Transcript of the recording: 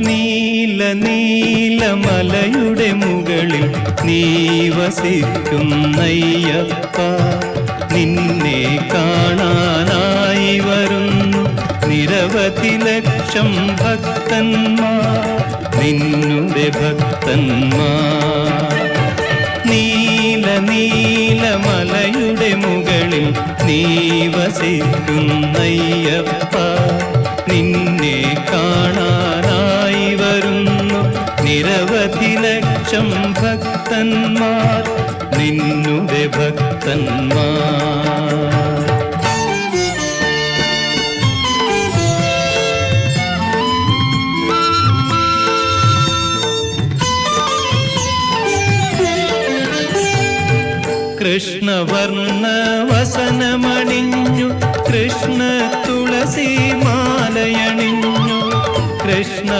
നീല നീലമലയുടെ മുകളിൽ നീ വസിക്കുന്നയ്യപ്പ, നിന്നെ കാണാനായി വരുന്നു നിരവധി ലക്ഷം ഭക്തന്മാർ, നിന്നുടെ ഭക്തന്മാർ. നീല നീലമലയുടെ മുകളിൽ നീ വസിക്കുന്നയ്യപ്പ, നിന്നെ കാണാനായി വരുന്നു നിരവധി ലക്ഷം ഭക്തന്മാർ, നിന്നുടെ ഭക്തന്മാർ. കൃഷ്ണവർണ്ണ വസനമണിഞ്ഞു, കൃഷ്ണ തുളസി മാലയണിഞ്ഞു, കൃഷ്ണ